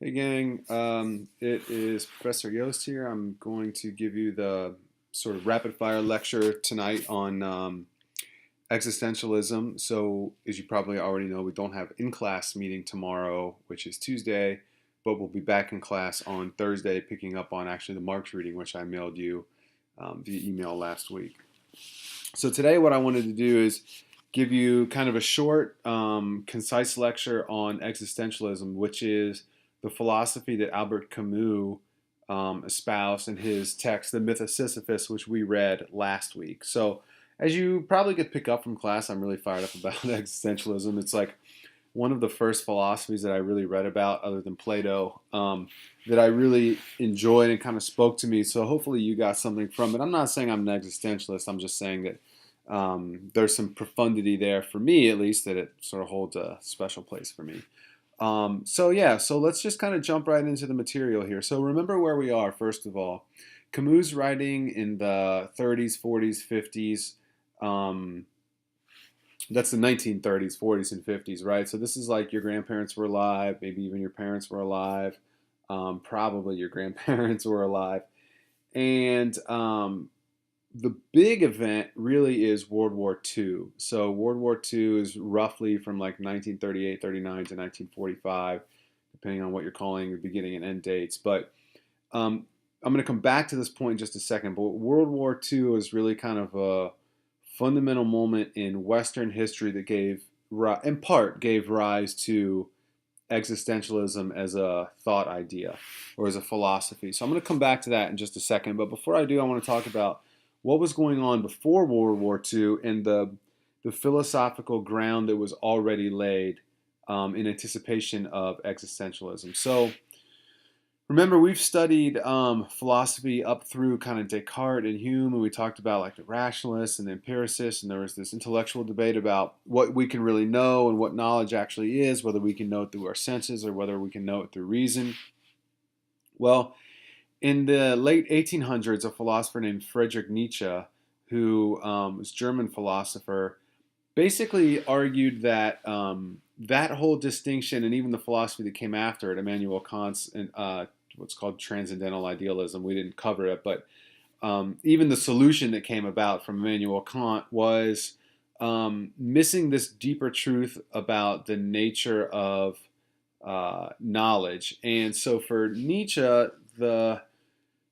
Hey gang, it is Professor Yost here. I'm going to give you the sort of rapid fire lecture tonight on existentialism. So, as you probably already know, we don't have in-class meeting tomorrow, which is Tuesday, but we'll be back in class on Thursday, picking up on actually the Marx reading, which I mailed you via email last week. So today, what I wanted to do is give you kind of a short, concise lecture on existentialism, which is the philosophy that Albert Camus espoused in his text, The Myth of Sisyphus, which we read last week. So, as you probably could pick up from class, I'm really fired up about existentialism. It's like one of the first philosophies that I really read about, other than Plato, that I really enjoyed and kind of spoke to me. So hopefully you got something from it. I'm not saying I'm an existentialist. I'm just saying that there's some profundity there for me, at least, that it sort of holds a special place for me. So let's just kind of jump right into the material here. So remember where we are, first of all. Camus writing in the 30s, 40s, 50s. That's the 1930s, 40s, and 50s, right? So this is like your grandparents were alive, maybe even your parents were alive, probably your grandparents were alive. And the big event really is World War II. So World War II is roughly from like 1938, 39 to 1945, depending on what you're calling the beginning and end dates. But I'm going to come back to this point in just a second. But World War II is really kind of a fundamental moment in Western history that in part, gave rise to existentialism as a thought idea or as a philosophy. So I'm going to come back to that in just a second. But before I do, I want to talk about what was going on before World War II and the philosophical ground that was already laid in anticipation of existentialism. So remember, we've studied philosophy up through kind of Descartes and Hume, and we talked about like the rationalists and the empiricists, and there was this intellectual debate about what we can really know and what knowledge actually is, whether we can know it through our senses or whether we can know it through reason. Well, in the late 1800s, a philosopher named Friedrich Nietzsche, who was a German philosopher, basically argued that that whole distinction and even the philosophy that came after it, Immanuel Kant's what's called transcendental idealism, we didn't cover it, but even the solution that came about from Immanuel Kant was missing this deeper truth about the nature of knowledge. And so for Nietzsche, the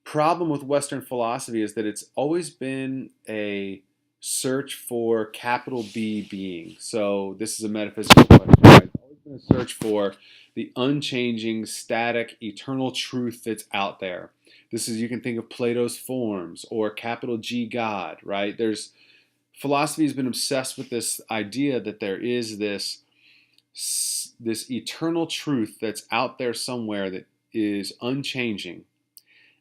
problem with Western philosophy is that it's always been a search for capital B being. So this is a metaphysical question. Right? It's always been a search for the unchanging, static, eternal truth that's out there. This is, you can think of Plato's forms or capital G God, right? Philosophy has been obsessed with this idea that there is this eternal truth that's out there somewhere that is unchanging,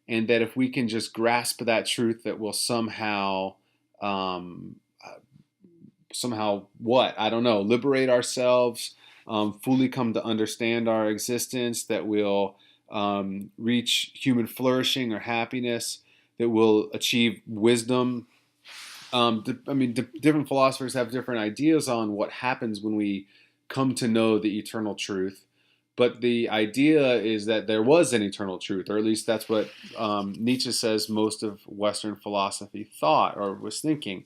and that if we can just grasp that truth, that will um, somehow what, I don't know, liberate ourselves, fully come to understand our existence, that will reach human flourishing or happiness, that will achieve wisdom. Different philosophers have different ideas on what happens when we come to know the eternal truth. But the idea is that there was an eternal truth, or at least that's what Nietzsche says most of Western philosophy thought or was thinking.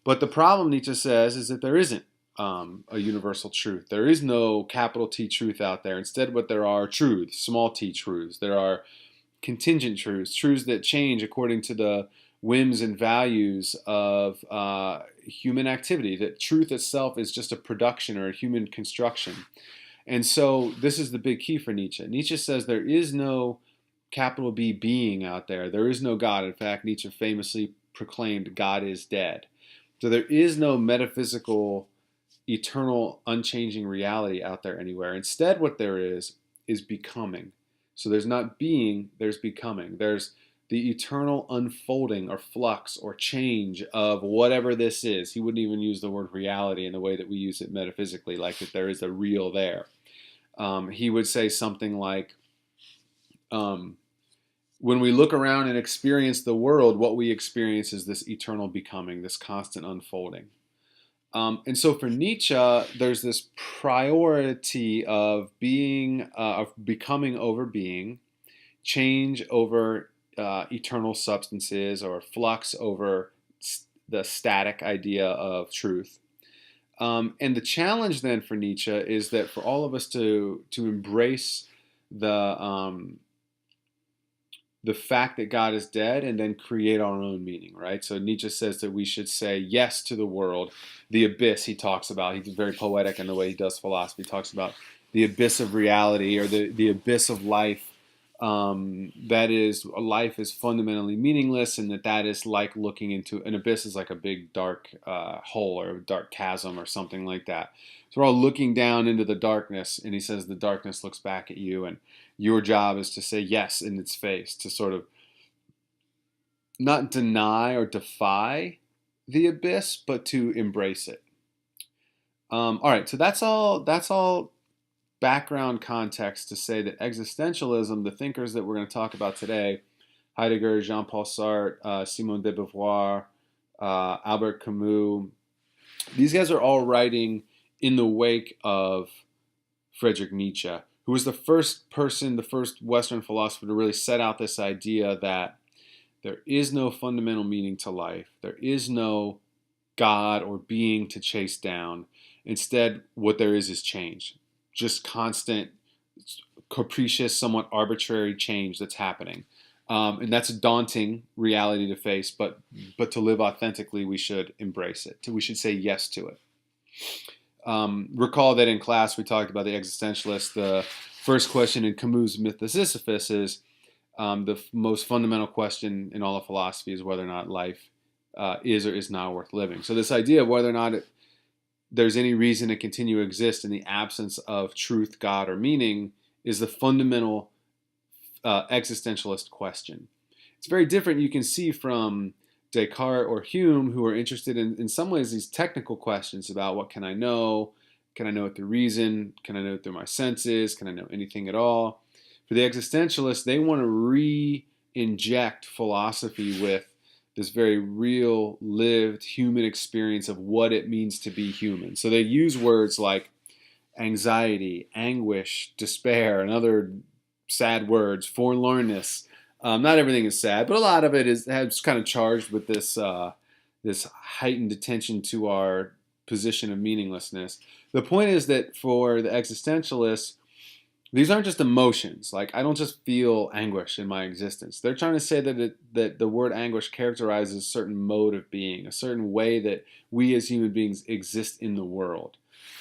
But the problem, Nietzsche says, is that there isn't a universal truth. There is no capital T truth out there. Instead, what there are truths, small t truths. There are contingent truths, truths that change according to the whims and values of human activity. That truth itself is just a production or a human construction. And so this is the big key for Nietzsche. Nietzsche says there is no capital B being out there. There is no God. In fact, Nietzsche famously proclaimed God is dead. So there is no metaphysical, eternal, unchanging reality out there anywhere. Instead, what there is becoming. So there's not being, there's becoming. There's the eternal unfolding or flux or change of whatever this is. He wouldn't even use the word reality in the way that we use it metaphysically, like that there is a real there. He would say something like, when we look around and experience the world, what we experience is this eternal becoming, this constant unfolding. And so for Nietzsche, there's this priority of becoming over being, change over eternal substances, or flux over the static idea of truth. And the challenge then for Nietzsche is that for all of us to embrace the um, the fact that God is dead and then create our own meaning, right? So Nietzsche says that we should say yes to the world, the abyss he talks about. He's very poetic in the way he does philosophy. He talks about the abyss of reality, or the abyss of life. That is, life is fundamentally meaningless, and that is like looking into an abyss, is like a big dark hole or a dark chasm or something like that. So we're all looking down into the darkness, and he says the darkness looks back at you, and your job is to say yes in its face, to sort of not deny or defy the abyss, but to embrace it. All right, so that's all. That's all background context to say that existentialism, the thinkers that we're going to talk about today, Heidegger, Jean-Paul Sartre, Simone de Beauvoir, Albert Camus, these guys are all writing in the wake of Friedrich Nietzsche, who was the first person, the first Western philosopher to really set out this idea that there is no fundamental meaning to life. There is no God or being to chase down. Instead, what there is change. Just constant, capricious, somewhat arbitrary change that's happening. And that's a daunting reality to face, but to live authentically, we should embrace it. We should say yes to it. Recall that in class we talked about the existentialists. The first question in Camus' Myth of Sisyphus is the most fundamental question in all of philosophy is whether or not life is or is not worth living. So this idea of whether or not there's any reason to continue to exist in the absence of truth, God, or meaning is the fundamental existentialist question. It's very different, you can see, from Descartes or Hume, who are interested in some ways, these technical questions about what can I know? Can I know it through reason? Can I know it through my senses? Can I know anything at all? For the existentialists, they want to re-inject philosophy with this very real, lived human experience of what it means to be human. So they use words like anxiety, anguish, despair, and other sad words, forlornness. Not everything is sad, but a lot of it has kind of charged with this heightened attention to our position of meaninglessness. The point is that for the existentialists, these aren't just emotions. Like, I don't just feel anguish in my existence. They're trying to say that the word anguish characterizes a certain mode of being, a certain way that we as human beings exist in the world.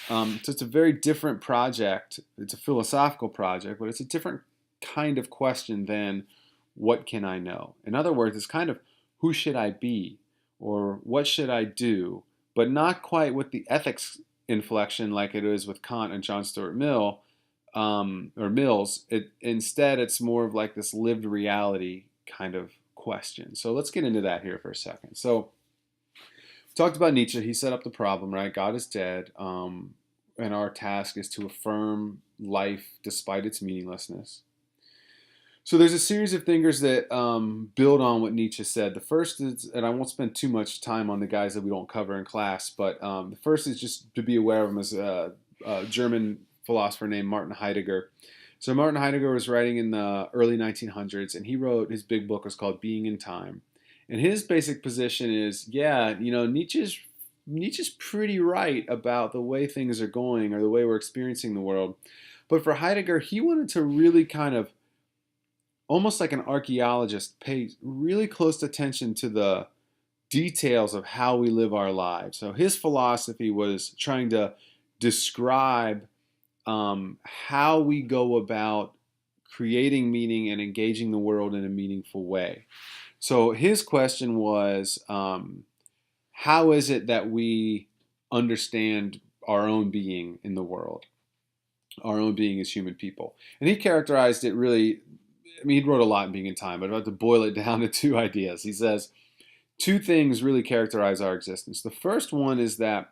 So it's a very different project. It's a philosophical project, but it's a different kind of question than what can I know? In other words, it's kind of who should I be, or what should I do, but not quite with the ethics inflection like it is with Kant and John Stuart Mill, or Mills. Instead, it's more of like this lived reality kind of question. So let's get into that here for a second. So we talked about Nietzsche. He set up the problem, right? God is dead, and our task is to affirm life despite its meaninglessness. So there's a series of thinkers that build on what Nietzsche said. The first is, and I won't spend too much time on the guys that we don't cover in class, but the first is just to be aware of him as a German philosopher named Martin Heidegger. So Martin Heidegger was writing in the early 1900s, and he wrote, his big book was called Being in Time. And his basic position is, yeah, Nietzsche's pretty right about the way things are going, or the way we're experiencing the world. But for Heidegger, he wanted to really kind of, almost like an archaeologist, pay really close attention to the details of how we live our lives. So his philosophy was trying to describe how we go about creating meaning and engaging the world in a meaningful way. So his question was, how is it that we understand our own being in the world, our own being as human people? And he characterized it really, I mean, he wrote a lot in Being in Time, but I'd like to boil it down to two ideas. He says, two things really characterize our existence. The first one is that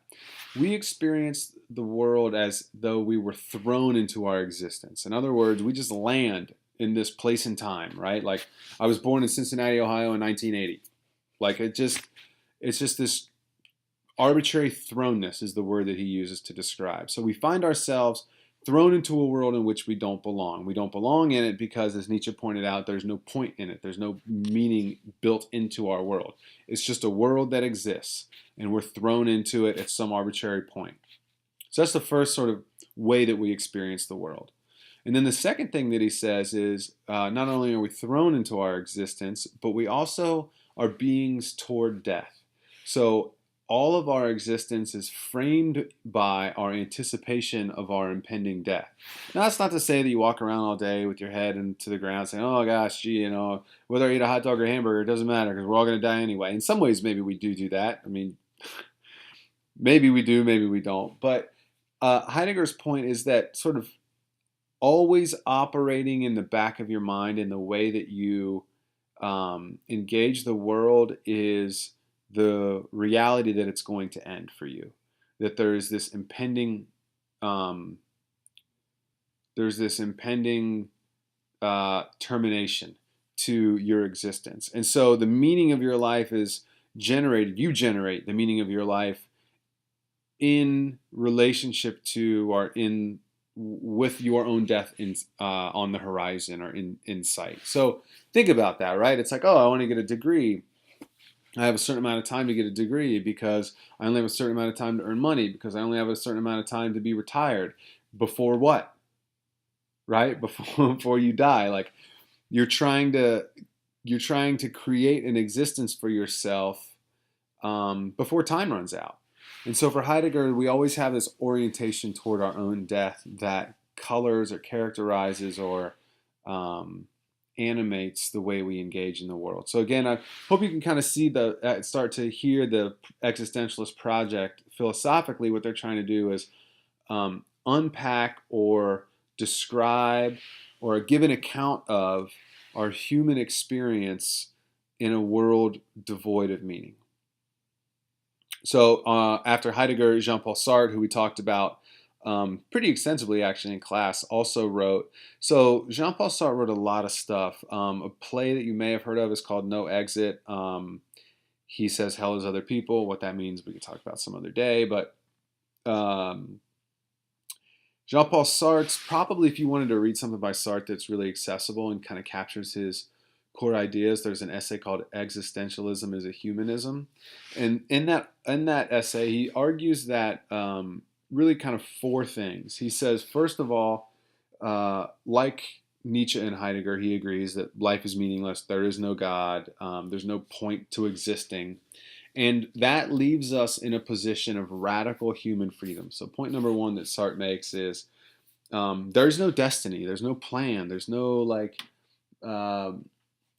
we experience the world as though we were thrown into our existence. In other words, we just land in this place and time, right? Like, I was born in Cincinnati, Ohio in 1980. Like, it's just this arbitrary thrownness is the word that he uses to describe. So we find ourselves thrown into a world in which we don't belong. We don't belong in it because, as Nietzsche pointed out, there's no point in it. There's no meaning built into our world. It's just a world that exists, and we're thrown into it at some arbitrary point. So that's the first sort of way that we experience the world. And then the second thing that he says is not only are we thrown into our existence, but we also are beings toward death. So all of our existence is framed by our anticipation of our impending death. Now, that's not to say that you walk around all day with your head into the ground saying, oh gosh, gee, whether I eat a hot dog or a hamburger, it doesn't matter because we're all going to die anyway. In some ways, maybe we do that. I mean, maybe we do, maybe we don't. But Heidegger's point is that sort of always operating in the back of your mind in the way that you engage the world is the reality that it's going to end for you. That there's this impending termination to your existence. And so the meaning of your life is generated, you generate the meaning of your life in relationship to or in with your own death on the horizon or in sight. So think about that, right? It's like, oh, I want to get a degree. I have a certain amount of time to get a degree because I only have a certain amount of time to earn money because I only have a certain amount of time to be retired. Before what? Right? Before you die. Like you're trying to create an existence for yourself before time runs out. And so for Heidegger, we always have this orientation toward our own death that colors or characterizes or animates the way we engage in the world. So again, I hope you can kind of see start to hear the existentialist project philosophically. What they're trying to do is unpack or describe or give an account of our human experience in a world devoid of meaning. So after Heidegger, Jean-Paul Sartre, who we talked about pretty extensively actually in class, also wrote. So Jean-Paul Sartre wrote a lot of stuff. A play that you may have heard of is called No Exit. He says hell is other people. What that means we could talk about some other day. But Jean-Paul Sartre's probably, if you wanted to read something by Sartre that's really accessible and kind of captures his core ideas, there's an essay called Existentialism is a Humanism. And in that essay, he argues that really kind of four things. He says, first of all, like Nietzsche and Heidegger, he agrees that life is meaningless. There is no God. There's no point to existing. And that leaves us in a position of radical human freedom. So point number one that Sartre makes is there's no destiny. There's no plan. There's no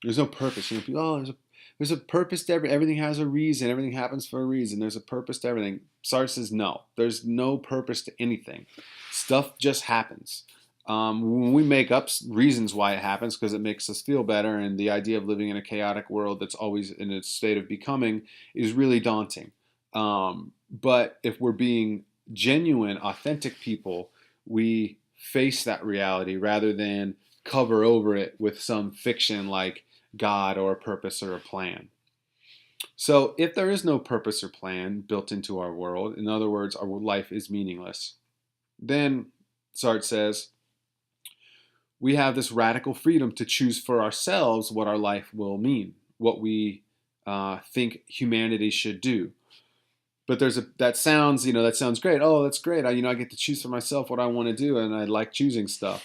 there's no purpose. You know, people, there's a purpose to everything has a reason. Everything happens for a reason. There's a purpose to everything. Sartre says no. There's no purpose to anything. Stuff just happens. When we make up reasons why it happens because it makes us feel better, and the idea of living in a chaotic world that's always in a state of becoming is really daunting. But if we're being genuine, authentic people, we face that reality rather than cover over it with some fiction like God or a purpose or a plan. So if there is no purpose or plan built into our world, in other words, our life is meaningless, then Sartre says, we have this radical freedom to choose for ourselves what our life will mean, what we think humanity should do. But that sounds great. Oh, that's great. I get to choose for myself what I want to do, and I like choosing stuff.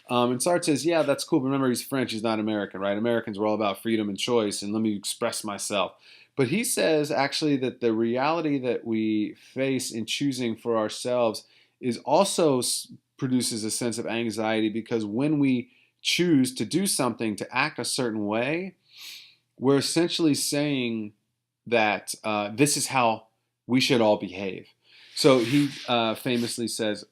And Sartre says, yeah, that's cool. But remember, he's French. He's not American, right? Americans were all about freedom and choice, and let me express myself. But he says, actually, that the reality that we face in choosing for ourselves is also produces a sense of anxiety, because when we choose to do something, to act a certain way, we're essentially saying that this is how we should all behave. So he famously says,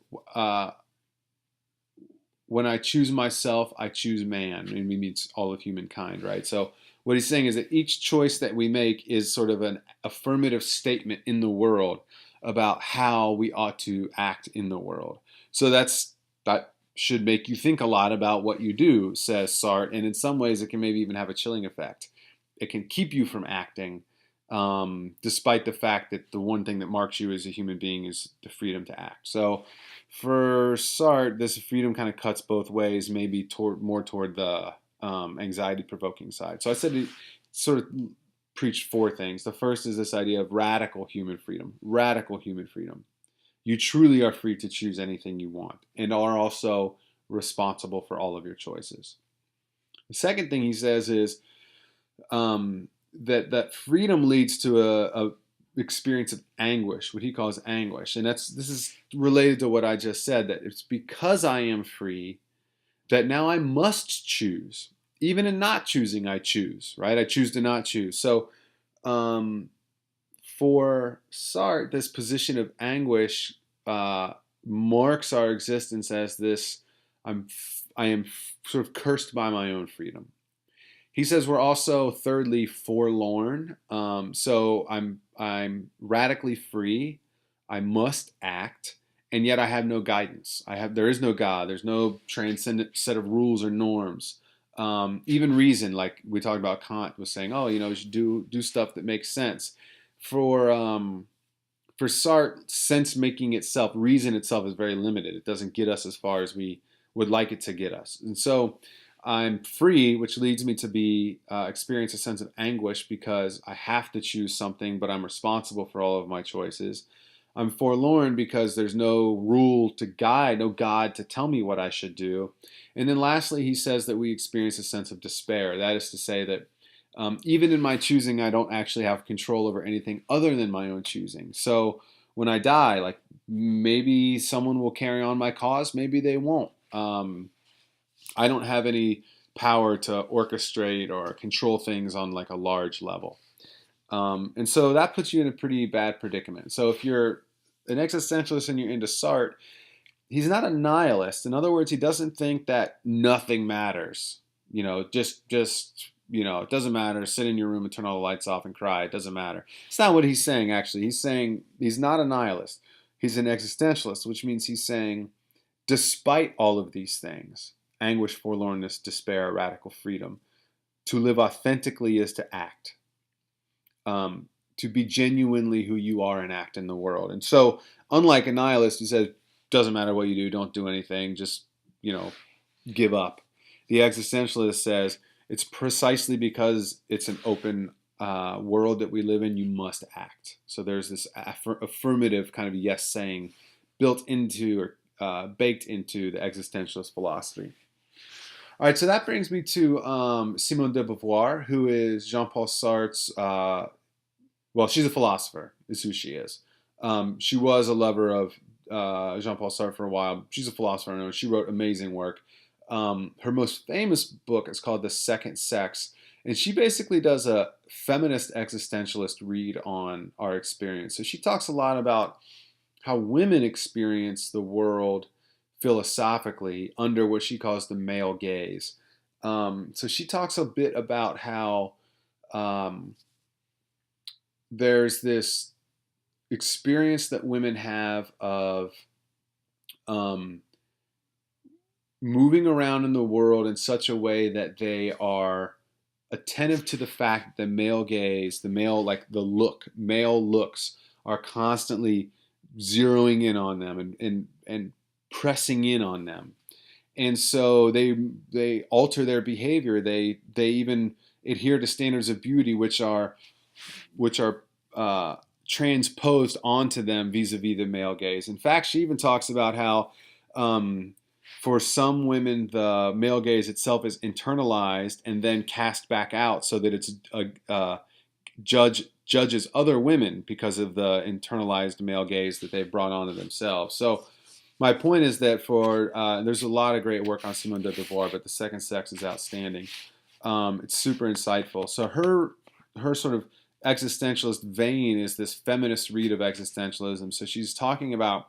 when I choose myself, I choose man. And he means all of humankind, right? So what he's saying is that each choice that we make is sort of an affirmative statement in the world about how we ought to act in the world. So that should make you think a lot about what you do, says Sartre, and in some ways it can maybe even have a chilling effect. It can keep you from acting despite the fact that the one thing that marks you as a human being is the freedom to act. So for Sartre, this freedom kind of cuts both ways, maybe more toward the anxiety-provoking side. So I said he sort of preached four things. The first is this idea of radical human freedom. Radical human freedom. You truly are free to choose anything you want and are also responsible for all of your choices. The second thing he says is that freedom leads to a experience of anguish, what he calls anguish, and this is related to what I just said. That it's because I am free that now I must choose. Even in not choosing, I choose. Right? I choose to not choose. So for Sartre, this position of anguish marks our existence as this. I am sort of cursed by my own freedom. He says we're also thirdly forlorn. So I'm radically free. I must act, and yet I have no guidance. There is no God. There's no transcendent set of rules or norms. Even reason, like we talked about, Kant was saying, oh, you should do stuff that makes sense. For Sartre, sense making itself, reason itself is very limited. It doesn't get us as far as we would like it to get us, and so I'm free, which leads me to experience a sense of anguish because I have to choose something, but I'm responsible for all of my choices. I'm forlorn because there's no rule to guide, no God to tell me what I should do. And then lastly, he says that we experience a sense of despair. That is to say that even in my choosing, I don't actually have control over anything other than my own choosing. So when I die, like maybe someone will carry on my cause, maybe they won't. I don't have any power to orchestrate or control things on like a large level. And so that puts you in a pretty bad predicament. So if you're an existentialist and you're into Sartre, he's not a nihilist. In other words, he doesn't think that nothing matters. It doesn't matter. Sit in your room and turn all the lights off and cry. It doesn't matter. It's not what he's saying, actually. He's saying he's not a nihilist. He's an existentialist, which means he's saying, despite all of these things, anguish, forlornness, despair, radical freedom, to live authentically is to act. To be genuinely who you are and act in the world. And so, unlike a nihilist who says, doesn't matter what you do, don't do anything, just, give up. The existentialist says, it's precisely because it's an open world that we live in, you must act. So there's this affirmative kind of yes saying built into or baked into the existentialist philosophy. All right, so that brings me to Simone de Beauvoir, who is Jean-Paul Sartre's, she's a philosopher, is who she is. She was a lover of Jean-Paul Sartre for a while. She's a philosopher, I know. She wrote amazing work. Her most famous book is called The Second Sex, and she basically does a feminist existentialist read on our experience. So she talks a lot about how women experience the world philosophically under what she calls the male gaze. So she talks a bit about how there's this experience that women have of moving around in the world in such a way that they are attentive to the fact that the male gaze, the male, like the look, male looks are constantly zeroing in on them and pressing in on them. And so they alter their behavior. They even adhere to standards of beauty which are transposed onto them vis-a-vis the male gaze. In fact, she even talks about how for some women the male gaze itself is internalized and then cast back out, so that it's judges other women because of the internalized male gaze that they've brought onto themselves. So my point is that there's a lot of great work on Simone de Beauvoir, but The Second Sex is outstanding. It's super insightful. So her sort of existentialist vein is this feminist read of existentialism. So she's talking about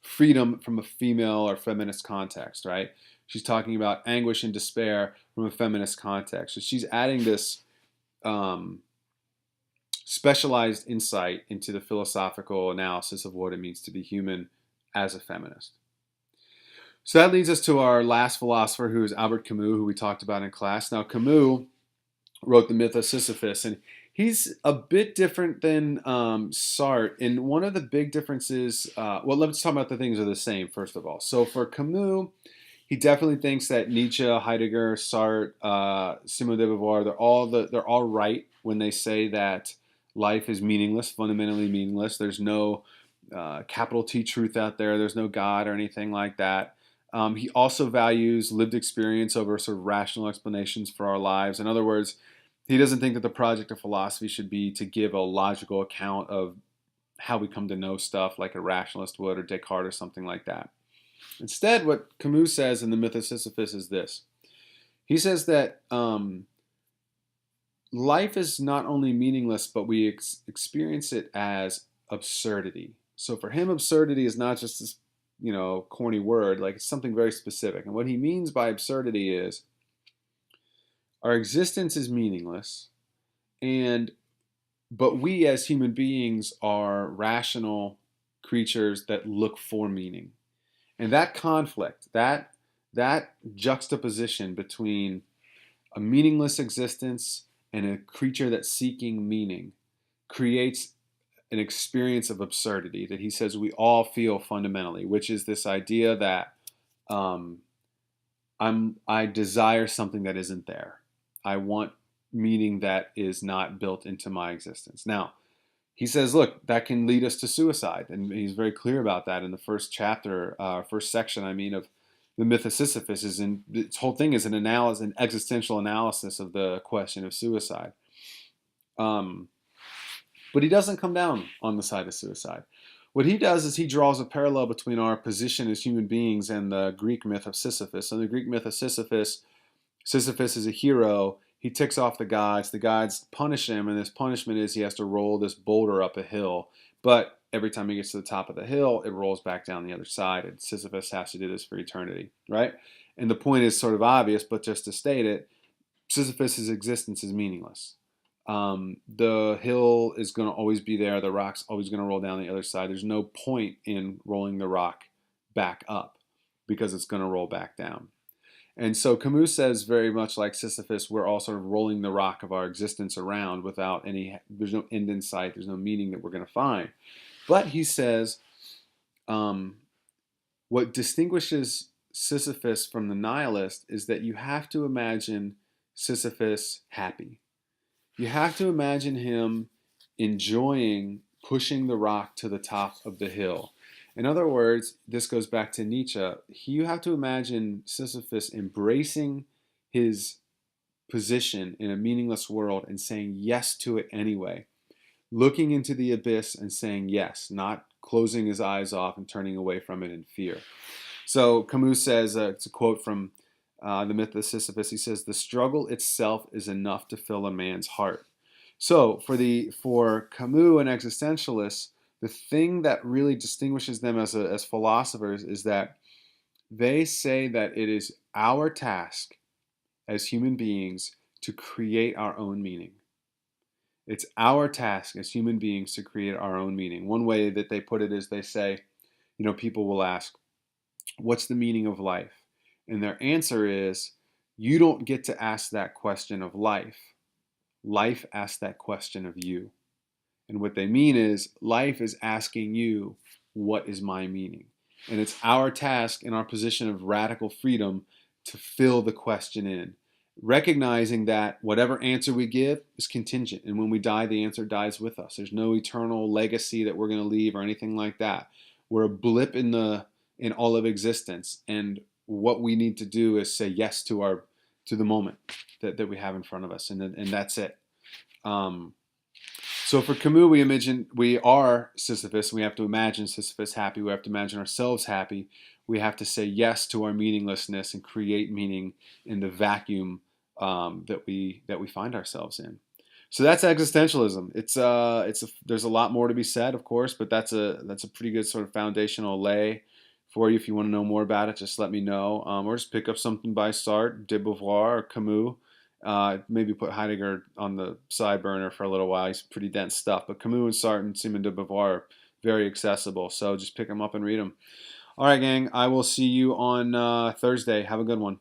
freedom from a female or feminist context, right? She's talking about anguish and despair from a feminist context. So she's adding this specialized insight into the philosophical analysis of what it means to be human as a feminist. So that leads us to our last philosopher, who is Albert Camus, who we talked about in class. Now, Camus wrote The Myth of Sisyphus, and He's a bit different than Sartre, and one of the big differences. Well, let's talk about the things that are the same first of all. So for Camus, he definitely thinks that Nietzsche, Heidegger, Sartre, Simone de Beauvoir, they're all right when they say that life is meaningless, fundamentally meaningless. There's no capital T truth out there. There's no God or anything like that. He also values lived experience over sort of rational explanations for our lives. In other words, he doesn't think that the project of philosophy should be to give a logical account of how we come to know stuff like a rationalist would or Descartes or something like that. Instead, what Camus says in The Myth of Sisyphus is this. He says that life is not only meaningless, but we experience it as absurdity. So for him, absurdity is not just this, corny word, like it's something very specific. And what he means by absurdity is our existence is meaningless, but we as human beings are rational creatures that look for meaning. And that conflict, that juxtaposition between a meaningless existence and a creature that's seeking meaning creates an experience of absurdity that he says we all feel fundamentally, which is this idea that um, I desire something that isn't there. I want meaning that is not built into my existence. Now, he says, look, that can lead us to suicide. And he's very clear about that in the first chapter, first section, of The Myth of Sisyphus. Its whole thing is an existential analysis of the question of suicide. But he doesn't come down on the side of suicide. What he does is he draws a parallel between our position as human beings and the Greek myth of Sisyphus. In the Greek myth of Sisyphus, Sisyphus is a hero. He ticks off the gods. The gods punish him, and his punishment is he has to roll this boulder up a hill. But every time he gets to the top of the hill, it rolls back down the other side, and Sisyphus has to do this for eternity, right? And the point is sort of obvious, but just to state it, Sisyphus's existence is meaningless. The hill is going to always be there. The rock's always going to roll down the other side. There's no point in rolling the rock back up because it's going to roll back down. And so Camus says, very much like Sisyphus, we're all sort of rolling the rock of our existence around there's no end in sight, there's no meaning that we're going to find. But he says, what distinguishes Sisyphus from the nihilist is that you have to imagine Sisyphus happy. You have to imagine him enjoying pushing the rock to the top of the hill. In other words, this goes back to Nietzsche. You have to imagine Sisyphus embracing his position in a meaningless world and saying yes to it anyway. Looking into the abyss and saying yes, not closing his eyes off and turning away from it in fear. So Camus says, it's a quote from The Myth of Sisyphus. He says, "The struggle itself is enough to fill a man's heart." So for Camus and existentialists, the thing that really distinguishes them as philosophers is that they say that it is our task as human beings to create our own meaning. It's our task as human beings to create our own meaning. One way that they put it is they say, people will ask, what's the meaning of life? And their answer is, you don't get to ask that question of life. Life asks that question of you. And what they mean is life is asking you, what is my meaning? And it's our task in our position of radical freedom to fill the question in, recognizing that whatever answer we give is contingent. And when we die, the answer dies with us. There's no eternal legacy that we're going to leave or anything like that. We're a blip in all of existence. And what we need to do is say yes to the moment that we have in front of us. And that's it. So for Camus, we are Sisyphus. We have to imagine Sisyphus happy. We have to imagine ourselves happy. We have to say yes to our meaninglessness and create meaning in the vacuum that we find ourselves in. So that's existentialism. There's a lot more to be said, of course, but that's a pretty good sort of foundational lay for you. If you want to know more about it, just let me know, or just pick up something by Sartre, de Beauvoir, or Camus. Maybe put Heidegger on the side burner for a little while. He's pretty dense stuff. But Camus and Sartre and Simone de Beauvoir are very accessible. So just pick them up and read them. All right, gang. I will see you on Thursday. Have a good one.